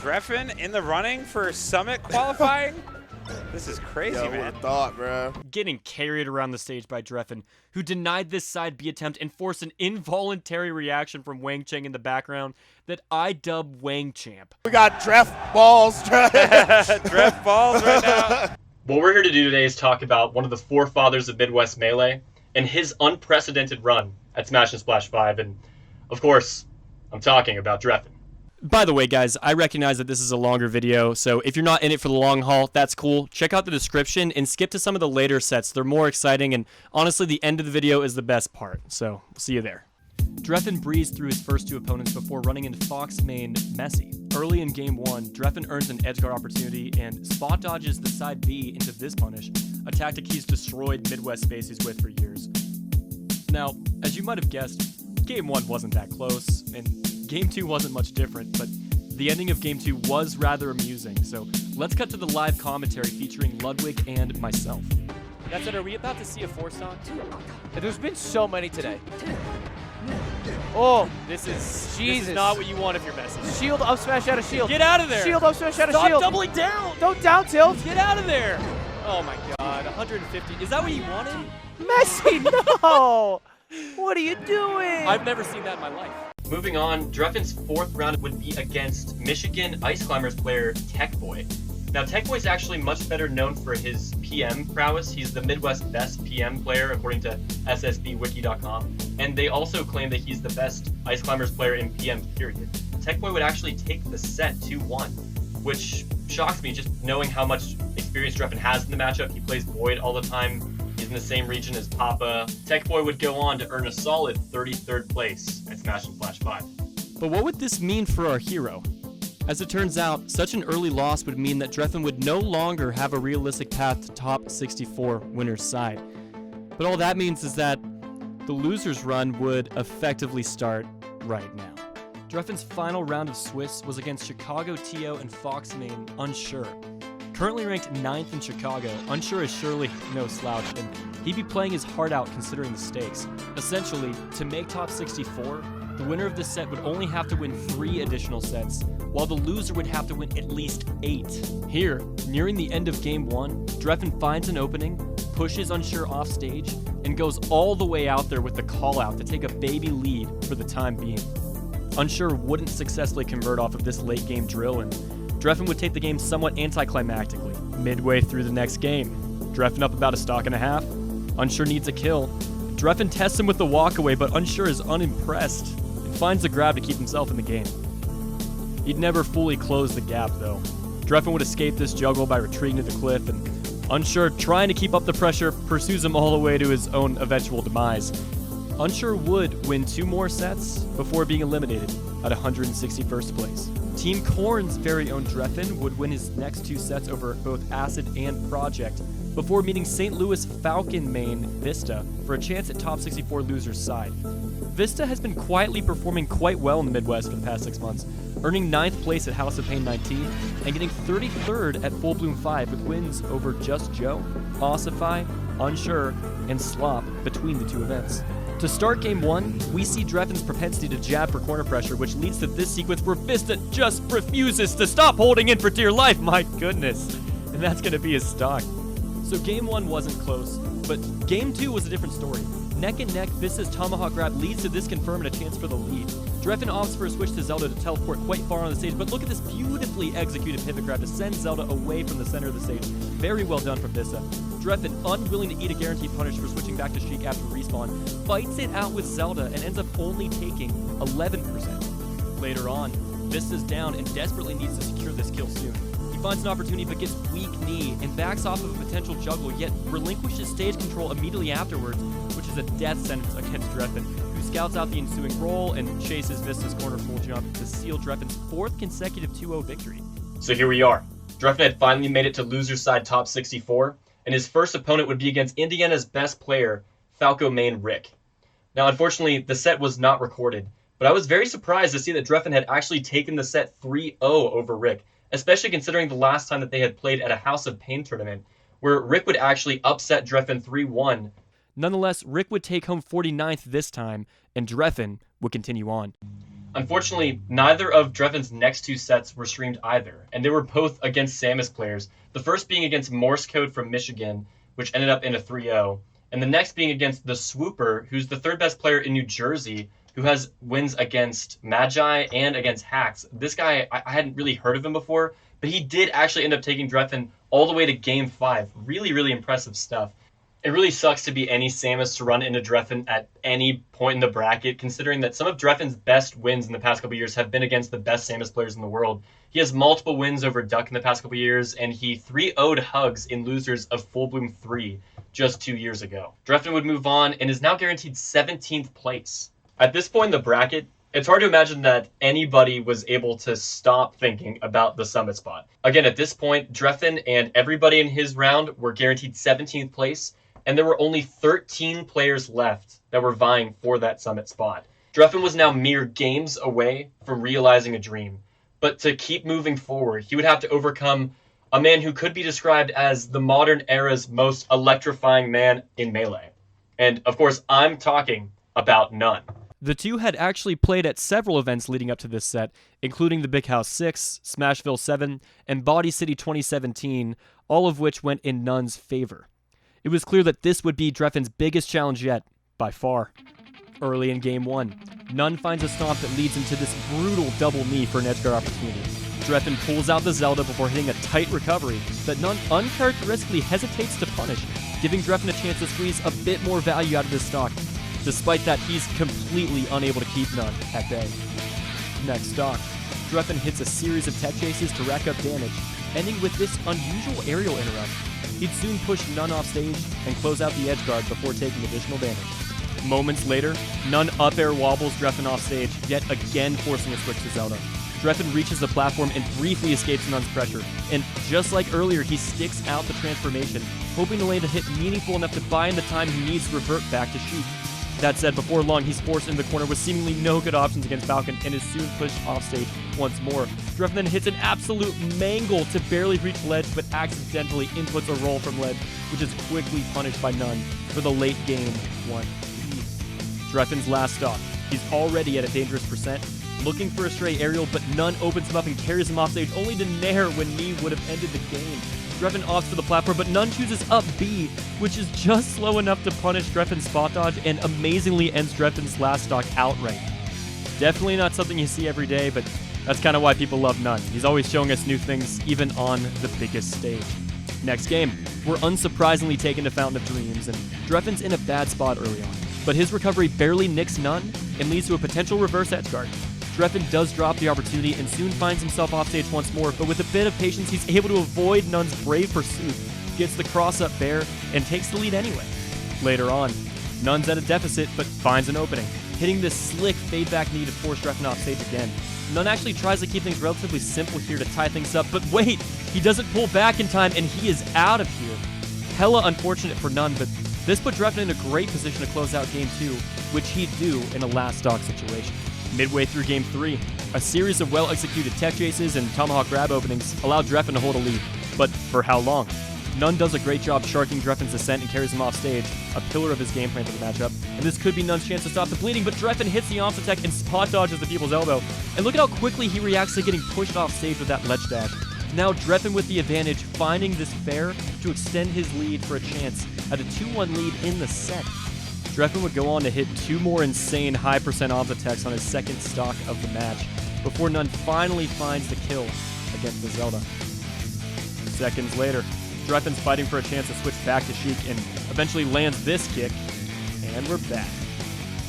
Drephen in the running for Summit qualifying? This is crazy, Yo, man. what a thought, bro. Getting carried around the stage by Drephen, who denied this side B attempt and forced an involuntary reaction from WhangChamp in the background that I dub WhangChamp. We got Drepballs. Drepballs right now. What we're here to do today is talk about one of the forefathers of Midwest Melee and his unprecedented run at Smash and Splash 5, and of course, I'm talking about Drephen. By the way, guys, I recognize that this is a longer video, so if you're not in it for the long haul, that's cool. Check out the description and skip to some of the later sets. They're more exciting, and honestly, the end of the video is the best part, so see you there. Drephen breezed through his first two opponents before running into Fox main Messi. Early in game 1, Drephen earns an edgeguard opportunity and spot dodges the side B into this punish, a tactic he's destroyed Midwest spaces with for years. Now, as you might have guessed, game 1 wasn't that close, and game 2 wasn't much different, but the ending of game 2 was rather amusing, so let's cut to the live commentary featuring Ludwig and myself. That said, are we about to see a 4-stock? There's been so many today. Oh, This Jesus. is not what you want if you're Messi. Shield up smash out of shield. Get out of there! Shield up smash out of Stop shield. doubling down! Don't down tilt. Get out of there! Oh my god, 150. Is that what you wanted? Messi, no! What are you doing? I've never seen that in my life. Moving on, Drephen's fourth round would be against Michigan Ice Climbers player Techboy. Now, Techboy is actually much better known for his PM prowess. He's the Midwest best PM player, according to ssbwiki.com. And they also claim that he's the best Ice Climbers player in PM, period. Techboy would actually take the set 2-1, which shocks me just knowing how much experience Drephen has in the matchup. He plays Void all the time. He's in the same region as Papa. Techboy would go on to earn a solid 33rd place at Smash and Splash 5. But what would this mean for our hero? As it turns out, such an early loss would mean that Drephen would no longer have a realistic path to top 64 winner's side. But all that means is that the loser's run would effectively start right now. Drephen's final round of Swiss was against Chicago TO and Fox main Unsure. Currently ranked 9th in Chicago, Unsure is surely no slouch, and he'd be playing his heart out considering the stakes. Essentially, to make top 64, the winner of this set would only have to win 3 additional sets, while the loser would have to win at least 8. Here, nearing the end of game 1, Drephen finds an opening, pushes Unsure off stage, and goes all the way out there with the call out to take a baby lead for the time being. Unsure wouldn't successfully convert off of this late game drill, and Drephen would take the game somewhat anticlimactically. Midway through the next game, Drephen up about a stock and a half. Unsure needs a kill. Drephen tests him with the walkaway, but Unsure is unimpressed and finds the grab to keep himself in the game. He'd never fully close the gap, though. Drephen would escape this juggle by retreating to the cliff, and Unsure, trying to keep up the pressure, pursues him all the way to his own eventual demise. Unsure would win 2 more sets before being eliminated at 161st place. Team Korn's very own Drephen would win his next 2 sets over both Acid and Project before meeting St. Louis Falcon main Vista for a chance at top 64 loser's side. Vista has been quietly performing quite well in the Midwest for the past 6 months, earning 9th place at House of Pain 19 and getting 33rd at Full Bloom 5 with wins over Just Joe, Ossify, Unsure, and Slop between the 2 events. To start game 1, we see Drephen's propensity to jab for corner pressure, which leads to this sequence where Vista just refuses to stop holding in for dear life, my goodness. And that's going to be his stock. So game 1 wasn't close, but game 2 was a different story. Neck and neck, Vista's tomahawk grab leads to this confirm and a chance for the lead. Drephen opts for a switch to Zelda to teleport quite far on the stage, but look at this beautifully executed pivot grab to send Zelda away from the center of the stage. Very well done from Vista. Drephen, unwilling to eat a guaranteed punish for switching back to Sheik after respawn, fights it out with Zelda and ends up only taking 11%. Later on, Vista's down and desperately needs to secure this kill soon. He finds an opportunity but gets weak knee and backs off of a potential juggle, yet relinquishes stage control immediately afterwards, which is a death sentence against Drephen, who scouts out the ensuing roll and chases Vista's corner full jump to seal Drephen's 4th consecutive 2-0 victory. So here we are. Drephen had finally made it to loser's side top 64, and his first opponent would be against Indiana's best player, Falco main Rick. Now, unfortunately, the set was not recorded, but I was very surprised to see that Drephen had actually taken the set 3-0 over Rick, especially considering the last time that they had played at a House of Pain tournament, where Rick would actually upset Drephen 3-1. Nonetheless, Rick would take home 49th this time, and Drephen would continue on. Unfortunately, neither of Drephen's next two sets were streamed either, and they were both against Samus players, the first being against Morse Code from Michigan, which ended up in a 3-0, and the next being against the Swooper, who's the third best player in New Jersey, who has wins against Magi and against Hacks. This guy, I hadn't really heard of him before, but he did actually end up taking Drephen all the way to Game 5. Really, really impressive stuff. It really sucks to be any Samus to run into Drephen at any point in the bracket, considering that some of Drephen's best wins in the past couple years have been against the best Samus players in the world. He has multiple wins over Duck in the past couple years, and he 3-0'd Hugs in losers of Full Bloom 3 just 2 years ago. Drephen would move on and is now guaranteed 17th place. At this point in the bracket, it's hard to imagine that anybody was able to stop thinking about the summit spot. Again, at this point, Drephen and everybody in his round were guaranteed 17th place, and there were only 13 players left that were vying for that summit spot. Drephen was now mere games away from realizing a dream, but to keep moving forward, he would have to overcome a man who could be described as the modern era's most electrifying man in Melee. And of course, I'm talking about None. The two had actually played at several events leading up to this set, including the Big House 6, Smashville 7, and Body City 2017, all of which went in None's favor. It was clear that this would be Drephen's biggest challenge yet, by far. Early in Game 1, None finds a stomp that leads into this brutal double knee for an edgeguard opportunity. Drephen pulls out the Zelda before hitting a tight recovery that None uncharacteristically hesitates to punish, giving Drephen a chance to squeeze a bit more value out of his stock. Despite that, he's completely unable to keep None at bay. Next stock, Drephen hits a series of tech chases to rack up damage, ending with this unusual aerial interrupt. He'd soon push None off stage and close out the edgeguard before taking additional damage. Moments later, None up air wobbles Drephen off stage, yet again forcing a switch to Zelda. Drephen reaches the platform and briefly escapes None's pressure, and just like earlier, he sticks out the transformation, hoping to land a hit meaningful enough to buy in the time he needs to revert back to Sheik. That said, before long, he's forced into the corner with seemingly no good options against Falcon and is soon pushed offstage once more. Drephen then hits an absolute mangle to barely reach ledge, but accidentally inputs a roll from ledge, which is quickly punished by None for the late game 1. Drephen's last stock. He's already at a dangerous percent, looking for a stray aerial, but None opens him up and carries him offstage, only to nair when knee would have ended the game. Drephen opts for the platform, but None chooses up B, which is just slow enough to punish Drephen's spot dodge and amazingly ends Drephen's last stock outright. Definitely not something you see every day, but that's kind of why people love None. He's always showing us new things, even on the biggest stage. Next game, we're unsurprisingly taken to Fountain of Dreams, and Drephen's in a bad spot early on, but his recovery barely nicks None and leads to a potential reverse edgeguard. Drephen does drop the opportunity and soon finds himself offstage once more, but with a bit of patience, he's able to avoid None's brave pursuit, gets the cross-up bair, and takes the lead anyway. Later on, None's at a deficit, but finds an opening, hitting this slick fade-back knee to force Drephen offstage again. None actually tries to keep things relatively simple here to tie things up, but wait! He doesn't pull back in time, and he is out of here. Hella unfortunate for None, but this put Drephen in a great position to close out Game 2, which he'd do in a last stock situation. Midway through Game 3, a series of well-executed tech chases and tomahawk grab openings allowed Drephen to hold a lead, but for how long? None does a great job sharking Drephen's ascent and carries him off stage, a pillar of his game plan for the matchup, and this could be None's chance to stop the bleeding, but Drephen hits the offset tech and spot dodges the people's elbow, and look at how quickly he reacts to getting pushed off stage with that ledge dash. Now Drephen with the advantage, finding this fair to extend his lead for a chance at a 2-1 lead in the set. Drephen would go on to hit 2 more insane high percent offset techs on his second stock of the match, before None finally finds the kill against the Zelda. Seconds later, Drephen's fighting for a chance to switch back to Sheik and eventually lands this kick, and we're back.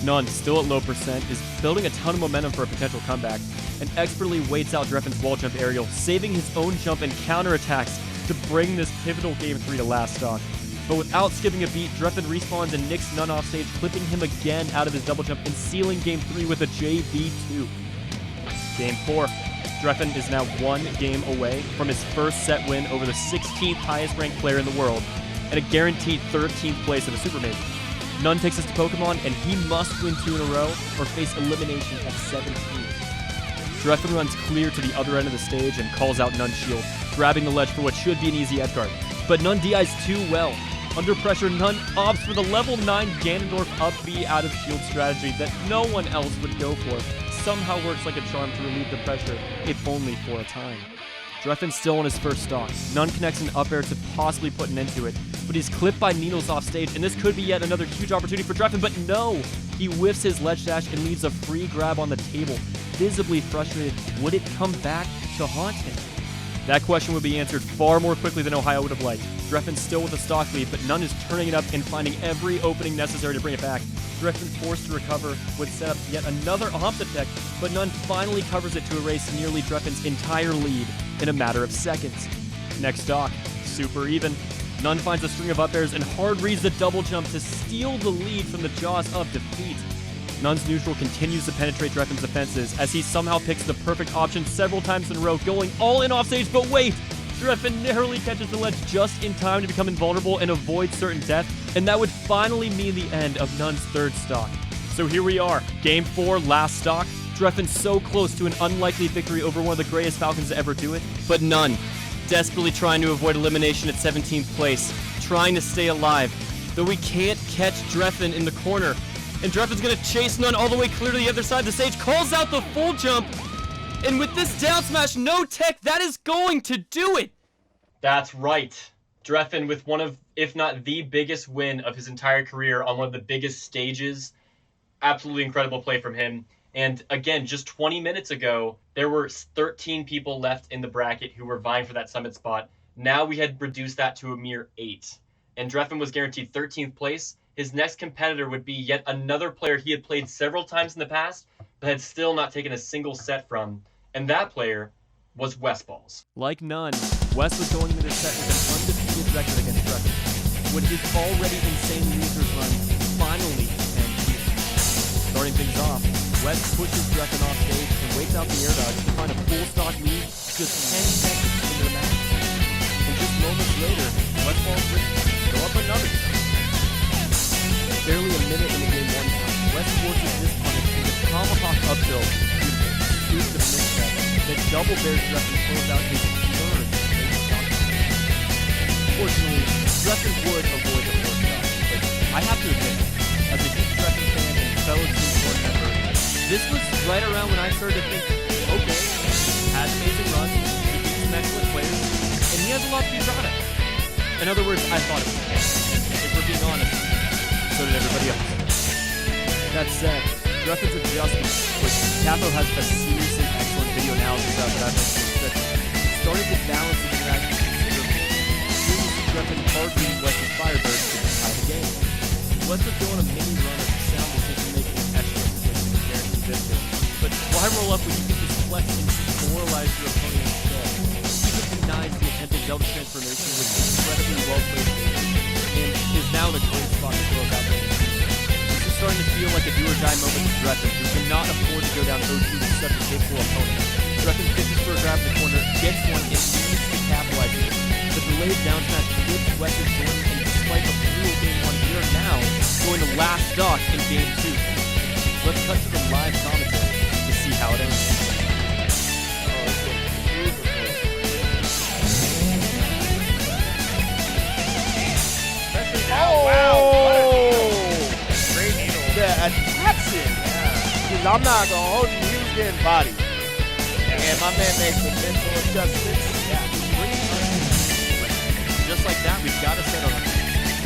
None, still at low percent, is building a ton of momentum for a potential comeback, and expertly waits out Drephen's wall jump aerial, saving his own jump and counterattacks to bring this pivotal Game 3 to last stock. But without skipping a beat, Drephen respawns and nicks None off stage, clipping him again out of his double jump and sealing Game 3 with a JV2. Game 4. Drephen is now 1 game away from his first set win over the 16th highest ranked player in the world and a guaranteed 13th place in a Super Major. None takes us to Pokemon, and he must win 2 in a row or face elimination at 17. Drephen runs clear to the other end of the stage and calls out None's shield, grabbing the ledge for what should be an easy edgeguard. But None DIs too well. Under pressure, None opts for the level 9 Ganondorf up B out of shield strategy that no one else would go for, somehow works like a charm to relieve the pressure, if only for a time. Drephen's still on his first stock. None connects an up air to possibly put an end to it, but he's clipped by Needles off stage, and this could be yet another huge opportunity for Drephen, but no! He whiffs his ledge dash and leaves a free grab on the table. Visibly frustrated, would it come back to haunt him? That question would be answered far more quickly than Ohio would have liked. Drephen's still with a stock lead, but None is turning it up and finding every opening necessary to bring it back. Drephen, forced to recover, would set up yet another Omp attack, but None finally covers it to erase nearly Drephen's entire lead in a matter of seconds. Next stock, super even. None finds a string of up airs and hard reads the double jump to steal the lead from the jaws of defeat. None's neutral continues to penetrate Drephen's defenses as he somehow picks the perfect option several times in a row, going all in offstage, but wait! Drephen narrowly catches the ledge just in time to become invulnerable and avoid certain death, and that would finally mean the end of None's third stock. So here we are, Game 4, last stock. Drephen so close to an unlikely victory over one of the greatest Falcons to ever do it, but None, desperately trying to avoid elimination at 17th place, trying to stay alive, though we can't catch Drephen in the corner. And Drephen's gonna chase None all the way clear to the other side of the stage, calls out the full jump, and with this down smash, no tech, that is going to do it! That's right. Drephen with one of, if not the biggest win of his entire career on one of the biggest stages. Absolutely incredible play from him. And again, just 20 minutes ago, there were 13 people left in the bracket who were vying for that summit spot. Now we had reduced that to a mere 8. And Drephen was guaranteed 13th place. His next competitor would be yet another player he had played several times in the past, but had still not taken a single set from. And that player was Westballz. Like None, West was going into this set with an undefeated record against Drephen, when his already insane losers run finally ends here. Starting things off, West pushes Drephen off stage and waits out the air dodge to find a full stock lead just 10 seconds into the match. And just moments later, Westballz would go up another set. Barely a minute into game 1 now, West forces this punish with a tomahawk up tilt to scoop the misstep that double bears Drephen close out his third straight stock. Fortunately, Drephen would avoid the fourth stock, but I have to admit, as a huge Drephen fan and fellow Team Sport member, this was right around when I started to think, okay, has amazing runs, he beats some excellent players, and he has a lot to be proud of. In other words, I thought it was. If we're being honest, so did everybody else. That said, Drephen's adjustment, which Capo has a seriously excellent video analysis of that I've mentioned, that started to balance the interactions considerably. Previously, Drephen hard reading West's Firebird to tie the game. West was going a mini run of sound decision-making and excellent position to guarantee Vista. But why roll up when you can just flex and demoralize your opponent instead? Even denies the attempted Zelda transformation with incredibly well-played and is now the great spot to close out the game. This is starting to feel like a do-or-die moment for Drephen, who cannot afford to go down 0-2 with such a capable opponent. Drephen pitches for a grab in the corner, gets one, and needs to capitalize it. The delayed down smash flips West's game, and despite a brutal game 1, we are now going to last stock in game 2. Let's cut to the live commentary to see how it ends. Oh, wow. Great needle. Yeah, attacks it. Because I'm not going to hold you. He was getting bodied. And my man makes some mental adjustments. Yeah, just like that, we've got a set on it.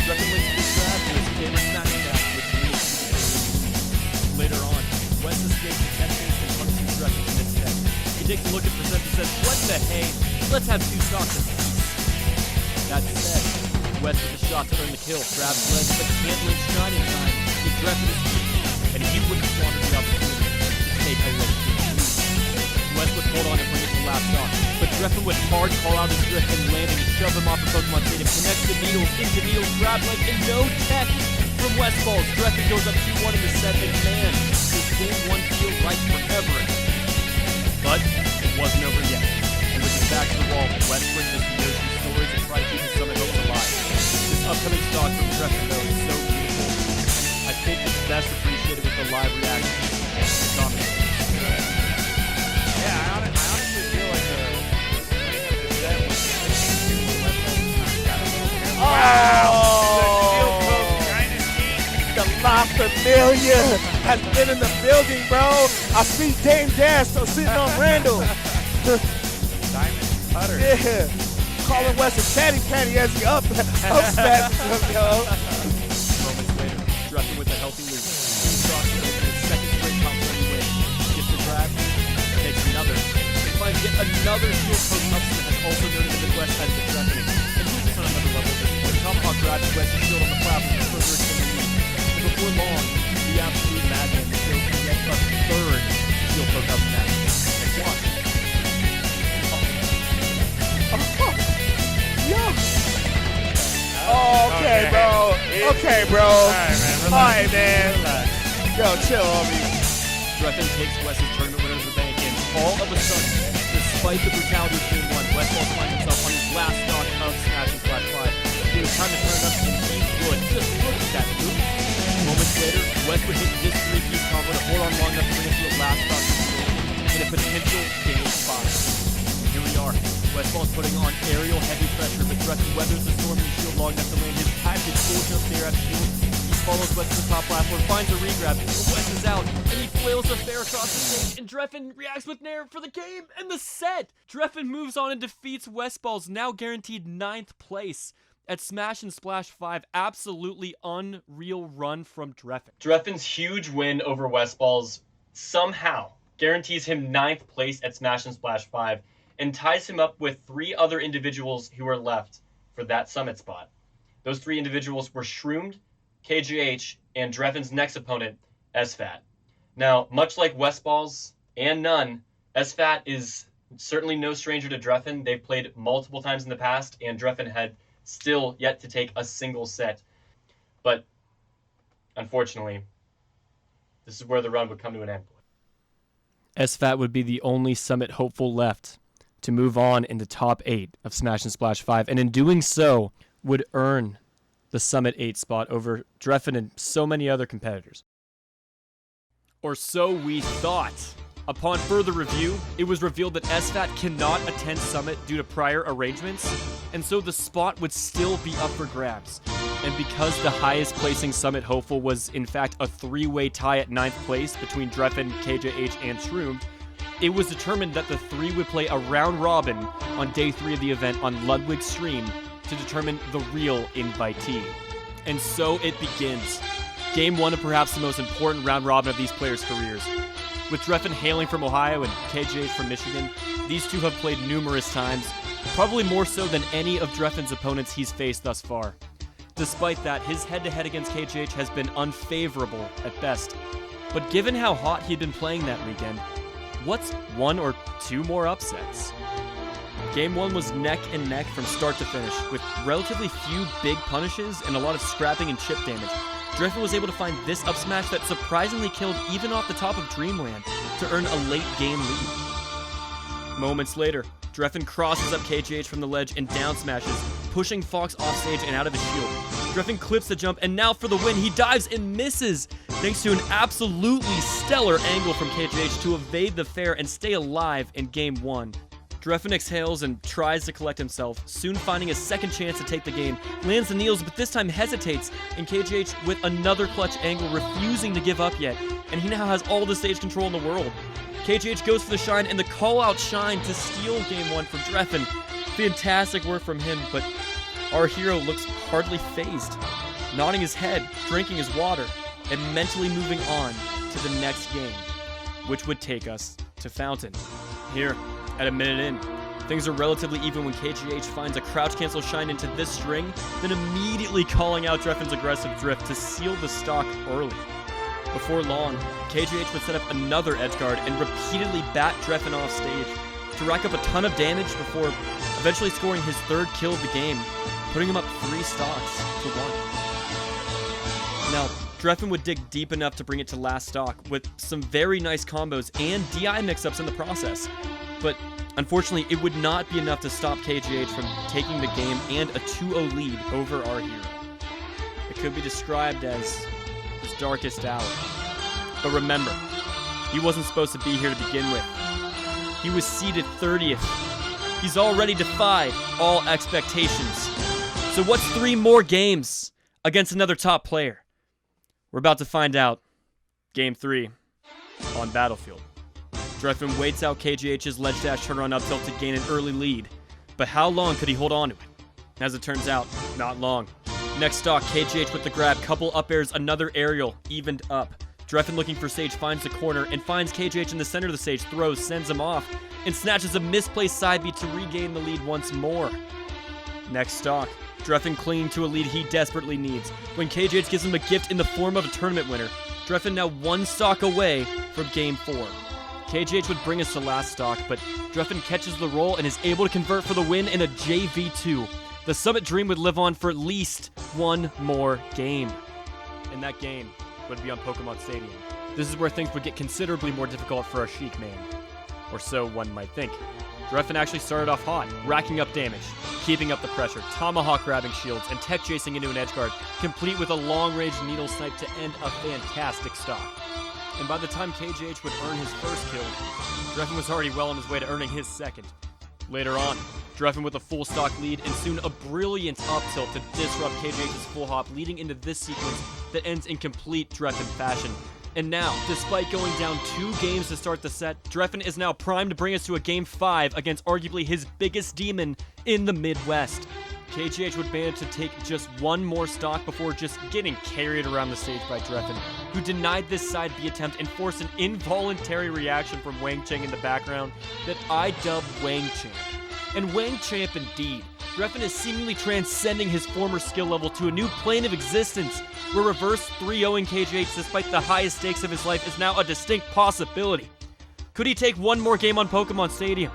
Drephen wins this grab and his favorite smash attack with Needles. Later on, West escapes the catchings and punishes Drephen in his head. He takes a look at the set and says, what the hey? Let's have 2 stocks of peace. That said, West with a shot to earn the kill, grabs ledge, but can't win shine in time to Drephen his feet, and he wouldn't squander the opportunity to take a late game. West would hold on to bring it to last stock, but Drephen would hard call out his drift and landing to shove him off of Pokemon Stadium, connects the Needles into Needles, grab leg, and no tech from Westballz. Drephen goes up 2-1 in the set, and man, this game 1 feels like forever. But it wasn't over yet. And with his back to the wall, West brings us the Yoshi stories and try to keep his summit hopes alive. This upcoming stock from Drephen, though, is so beautiful. I think it's best appreciated with the live reactions and comments. Yeah, I honestly feel like the winning of this set was Oh! The Steel Coast Dynasty. The La Familia. has been in the building, bro. I see Dame Dash, so sitting on Randall. Diamond Cutter. Yeah. Calling West a chatty patty as he up smash him, yo. Moments later, Drephen with a healthy lead. He crosses over his second straight top 30 win. Gets the grab, takes another. He finds yet another shield post up smash, also known in the Midwest as the Drephening. And moves us on another level. The Tomahawk grabs West's shield on the platform to further extend the lead. And before long, the absolute madman kills yet a third shield post up smash. And watch. Oh, okay, bro. Okay, bro. Alright, man. Yo, chill on me. Drephen takes West's tournament winner to the bank, and all of a sudden, despite the brutality of Game 1, Westballz finds himself on his last stock of Smash and Splash 5. It was time to turn it up, and he would. Just look at that move. Moments later, West would hit this three-piece combo to hold on long enough to bring it to the last stock in a potential Game 5. Here we are. Westballz putting on aerial heavy pressure, but Drephen weathers the storm and shield long enough to land his package full jump there at shield. He follows West to the top platform, finds a regrab, but West is out, and he flails a fair across the stage, and Drephen reacts with Nair for the game and the set! Drephen moves on and defeats Westballz, now guaranteed 9th place at Smash and Splash 5. Absolutely unreal run from Drephen. Drephen's huge win over Westballz somehow guarantees him 9th place at Smash and Splash 5 and ties him up with 3 other individuals who are left for that summit spot. Those 3 individuals were Shroomed, KJH, and Drephen's next opponent, Sfat. Now, much like Westballz and None, Sfat is certainly no stranger to Drephen. They've played multiple times in the past, and Drephen had still yet to take a single set. But, unfortunately, this is where the run would come to an end. Sfat would be the only summit hopeful left to move on in the top 8 of Smash and Splash 5, and in doing so, would earn the Summit 8 spot over Drephen and so many other competitors. Or so we thought. Upon further review, it was revealed that Sfat cannot attend Summit due to prior arrangements, and so the spot would still be up for grabs. And because the highest placing Summit hopeful was in fact a 3-way tie at 9th place between Drephen, KJH, and Shroomed, it was determined that the 3 would play a round robin on day 3 of the event on Ludwig's stream to determine the real invitee. And so it begins. Game 1 of perhaps the most important round robin of these players' careers. With Drephen hailing from Ohio and KJH from Michigan, these two have played numerous times, probably more so than any of Drephen's opponents he's faced thus far. Despite that, his head-to-head against KJH has been unfavorable at best. But given how hot he'd been playing that weekend, what's 1 or 2 more upsets? Game 1 was neck and neck from start to finish, with relatively few big punishes and a lot of scrapping and chip damage. Drephen was able to find this up smash that surprisingly killed even off the top of Dreamland to earn a late game lead. Moments later, Drephen crosses up KJH from the ledge and down smashes, pushing Fox off stage and out of his shield. Drephen clips the jump, and now for the win, he dives and misses, thanks to an absolutely stellar angle from KJH to evade the fair and stay alive in Game 1. Drephen exhales and tries to collect himself, soon finding a second chance to take the game, lands the kneels, but this time hesitates, and KJH with another clutch angle, refusing to give up yet, and he now has all the stage control in the world. KJH goes for the shine and the call-out shine to steal Game 1 from Drephen. Fantastic work from him, but our hero looks hardly phased, nodding his head, drinking his water, and mentally moving on to the next game, which would take us to Fountain. Here, at a minute in, things are relatively even when KJH finds a crouch cancel shine into this string, then immediately calling out Drephen's aggressive drift to seal the stock early. Before long, KJH would set up another edgeguard and repeatedly bat Drephen off stage to rack up a ton of damage before eventually scoring his 3rd kill of the game, putting him up 3 stocks to 1. Now, Drephen would dig deep enough to bring it to last stock with some very nice combos and DI mix-ups in the process, but unfortunately it would not be enough to stop KJH from taking the game and a 2-0 lead over our hero. It could be described as his darkest hour. But remember, he wasn't supposed to be here to begin with. He was seeded 30th. He's already defied all expectations. So what's 3 more games against another top player? We're about to find out Game 3 on Battlefield. Drephen waits out KJH's ledge dash turnaround up tilt to gain an early lead. But how long could he hold on to it? As it turns out, not long. Next stock, KJH with the grab, couple up airs, another aerial, evened up. Drephen looking for stage, finds the corner, and finds KJH in the center of the stage, throws, sends him off, and snatches a misplaced side beat to regain the lead once more. Next stock, Drephen clinging to a lead he desperately needs, when KJH gives him a gift in the form of a tournament winner. Drephen now one stock away from Game 4. KJH would bring us to last stock, but Drephen catches the roll and is able to convert for the win in a JV2. The Summit dream would live on for at least one more game. And that game would be on Pokemon Stadium. This is where things would get considerably more difficult for our Sheik man. Or so one might think. Drephen actually started off hot, racking up damage, keeping up the pressure, tomahawk grabbing shields, and tech chasing into an edge guard, complete with a long-range needle snipe to end a fantastic stock. And by the time KJH would earn his first kill, Drephen was already well on his way to earning his second. Later on, Drephen with a full stock lead and soon a brilliant up tilt to disrupt KJH's full hop, leading into this sequence that ends in complete Drephen fashion. And now, despite going down 2 games to start the set, Drephen is now primed to bring us to a Game 5 against arguably his biggest demon in the Midwest. KJH would manage to take just one more stock before just getting carried around the stage by Drephen, who denied this side B attempt and forced an involuntary reaction from WhangChamp in the background that I dubbed WhangChamp. And WhangChamp indeed. Drephen is seemingly transcending his former skill level to a new plane of existence, where reverse 3-0ing KJH despite the highest stakes of his life is now a distinct possibility. Could he take one more game on Pokemon Stadium?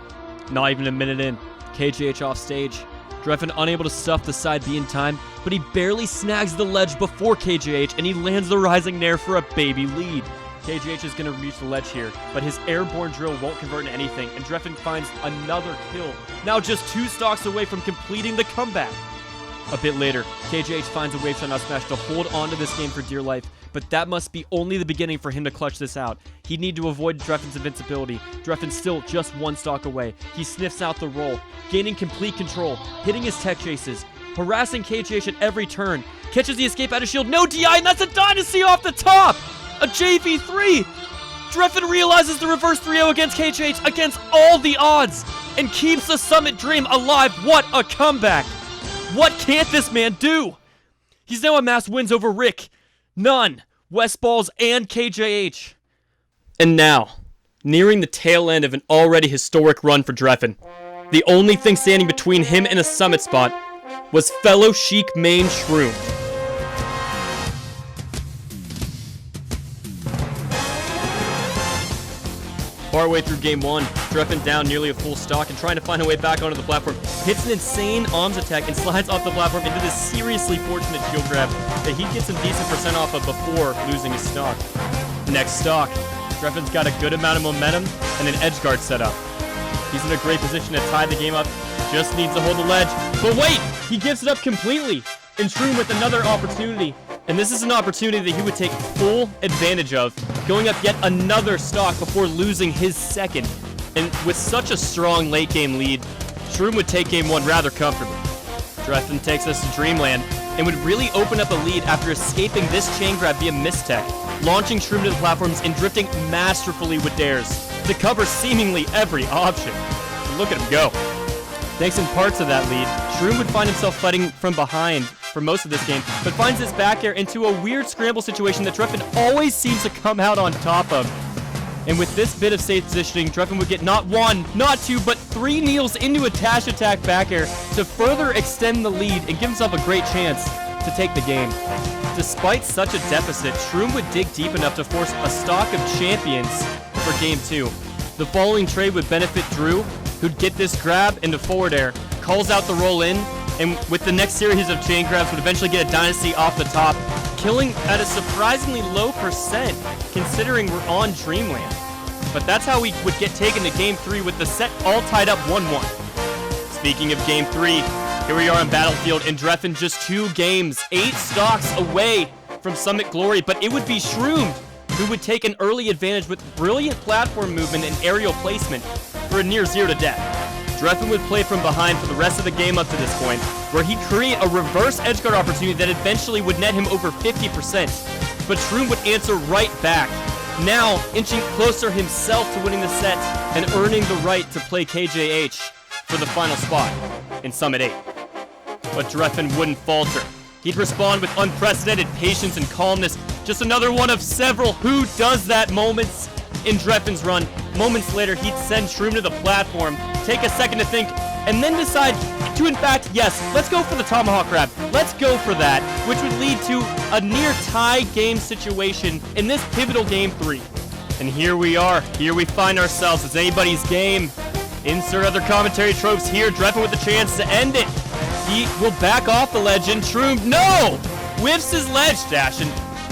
Not even a minute in, KJH off stage. Drephen unable to stuff the side B in time, but he barely snags the ledge before KJH, and he lands the Rising Nair for a baby lead. KJH is going to reach the ledge here, but his airborne drill won't convert into anything, and Drephen finds another kill, now just 2 stocks away from completing the comeback. A bit later, KJH finds a wave shot out smash to hold on to this game for dear life, but that must be only the beginning for him to clutch this out. He'd need to avoid Drephen's invincibility. Drephen's still just 1 stock away. He sniffs out the roll, gaining complete control, hitting his tech chases, harassing KJH at every turn, catches the escape out of shield, no DI, and that's a Dynasty off the top! A JV3! Drephen realizes the reverse 3-0 against KJH against all the odds, and keeps the Summit dream alive. What a comeback! What can't this man do? He's now amassed wins over Rick, Nunn, Westballz, and KJH. And now, nearing the tail end of an already historic run for Drephen, the only thing standing between him and a Summit spot was fellow Sheik main Shroomed. Partway through Game 1, Drephen down nearly a full stock and trying to find a way back onto the platform, hits an insane arms attack and slides off the platform into this seriously fortunate shield grab that he'd get some decent percent off of before losing his stock. Next stock, Drephen's got a good amount of momentum and an edge guard set up. He's in a great position to tie the game up, just needs to hold the ledge. But wait, he gives it up completely, and Shroomed with another opportunity. And this is an opportunity that he would take full advantage of, going up yet another stock before losing his second. And with such a strong late game lead, Shroomed would take Game 1 rather comfortably. Drephen takes us to Dreamland and would really open up a lead after escaping this chain grab via mistech, launching Shroomed to the platforms and drifting masterfully with dares to cover seemingly every option. And look at him go. Thanks in parts of that lead, Shroomed would find himself fighting from behind for most of this game, but finds his back air into a weird scramble situation that Drephen always seems to come out on top of. And with this bit of safe positioning, Drephen would get not 1, not 2, but 3 needles into a dash attack back air to further extend the lead and give himself a great chance to take the game. Despite such a deficit, Shroomed would dig deep enough to force a stock of champions for Game 2. The following trade would benefit Drew, who'd get this grab into forward air, calls out the roll in, and with the next series of chain grabs would eventually get a Dynasty off the top, killing at a surprisingly low percent considering we're on Dreamland. But that's how we would get taken to Game 3 with the set all tied up 1-1. Speaking of Game 3, here we are on Battlefield and Drephen just 2 games, 8 stocks away from Summit Glory, but it would be Shroomed who would take an early advantage with brilliant platform movement and aerial placement for a near 0 to death. Drephen would play from behind for the rest of the game up to this point, where he'd create a reverse edgeguard opportunity that eventually would net him over 50%. but Shroomed would answer right back. Now, inching closer himself to winning the set and earning the right to play KJH for the final spot in Summit 8. But Drephen wouldn't falter. He'd respond with unprecedented patience and calmness. Just another one of several who does that moments in Drephen's run. Moments later, he'd send Shroomed to the platform, take a second to think, and then decide to, in fact, yes, let's go for the tomahawk grab. Let's go for that, which would lead to a near tie game situation in this pivotal game 3. And here we are. Here we find ourselves. It's anybody's game. Insert other commentary tropes here. Drephen with the chance to end it. He will back off the ledge, and Shroomed, no! Whiffs his ledge dash, and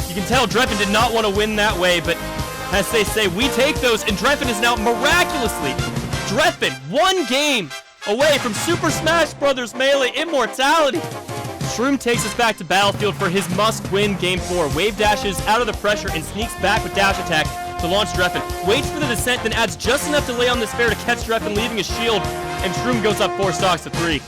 you can tell Drephen did not want to win that way, but as they say, we take those, and Drephen is now miraculously, Drephen, 1 game away from Super Smash Bros. Melee immortality. Shroomed takes us back to Battlefield for his must-win Game 4. Wave dashes out of the pressure and sneaks back with dash attack to launch Drephen. Waits for the descent, then adds just enough delay on this fair to catch Drephen, leaving his shield, and Shroomed goes up 4 stocks to 3.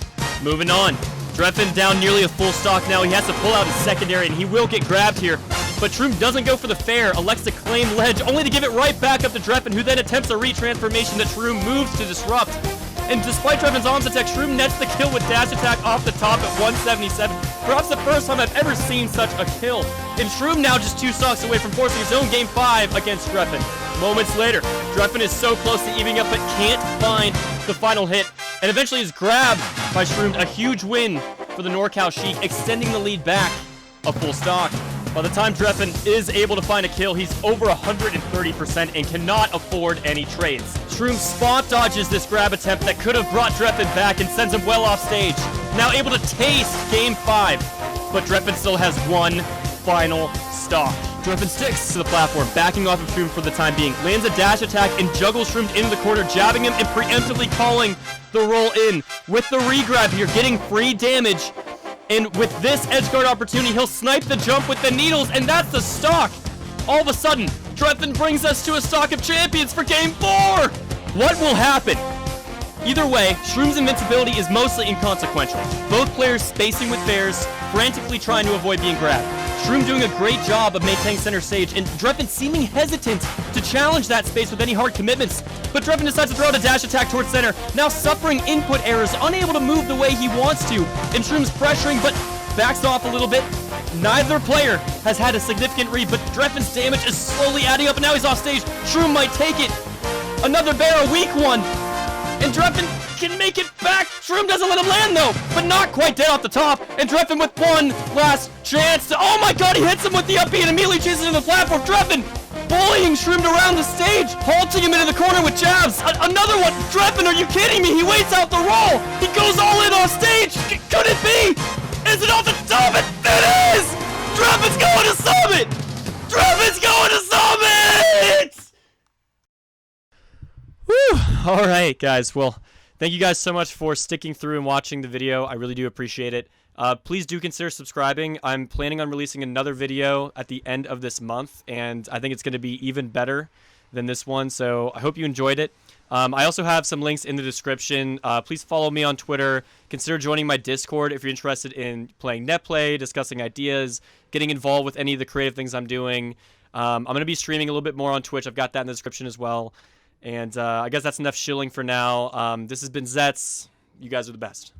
Moving on. Drephen down nearly a full stock now. He has to pull out his secondary, and he will get grabbed here. But Shroomed doesn't go for the fair, elects to claim ledge, only to give it right back up to Drephen, who then attempts a retransformation that Shroomed moves to disrupt. And despite Drephen's arms attack, Shroomed nets the kill with dash attack off the top at 177. Perhaps the first time I've ever seen such a kill. And Shroomed now just 2 stocks away from forcing his own Game 5 against Drephen. Moments later, Drephen is so close to evening up but can't find the final hit, and eventually is grabbed by Shroomed. A huge win for the NorCal Sheik, extending the lead back a full stock. By the time Drephen is able to find a kill, he's over 130% and cannot afford any trades. Shroomed spot dodges this grab attempt that could have brought Drephen back and sends him well off stage. Now able to taste Game 5, but Drephen still has 1 final stock. Drephen sticks to the platform, backing off of Shroomed for the time being, lands a dash attack and juggles Shroomed into the corner, jabbing him and preemptively calling the roll in. With the regrab here, getting free damage. And with this edgeguard opportunity, he'll snipe the jump with the needles, and that's the stock. All of a sudden, Drephen brings us to a stock of champions for Game 4! What will happen? Either way, Shroomed's invincibility is mostly inconsequential. Both players spacing with fairs, frantically trying to avoid being grabbed. Shroomed doing a great job of maintaining center stage, and Drephen seeming hesitant to challenge that space with any hard commitments. But Drephen decides to throw out a dash attack towards center, now suffering input errors, unable to move the way he wants to. And Shroomed's pressuring, but backs off a little bit. Neither player has had a significant read, but Drephen's damage is slowly adding up, and now he's off stage. Shroomed might take it. Another bear, a weak one. And Drephen can make it back. Shroomed doesn't let him land though, but not quite dead off the top. And Drephen with 1 last chance to, oh my god, he hits him with the up B and immediately chases him to the platform. Drephen bullying Shroomed around the stage, halting him into the corner with jabs. Another one. Drephen, are you kidding me? He waits out the roll. He goes all in off stage. Could it be? Is it off the top? It is! Drephen's going to Summit! Drephen's going to Summit! Whew. All right, guys. Well, thank you guys so much for sticking through and watching the video. I really do appreciate it. Please do consider subscribing. I'm planning on releasing another video at the end of this month, and I think it's going to be even better than this one, so I hope you enjoyed it. I also have some links in the description. Please follow me on Twitter. Consider joining my Discord if you're interested in playing netplay, discussing ideas, getting involved with any of the creative things I'm doing. I'm going to be streaming a little bit more on Twitch. I've got that in the description as well. And I guess that's enough shilling for now. This has been Zetz. You guys are the best.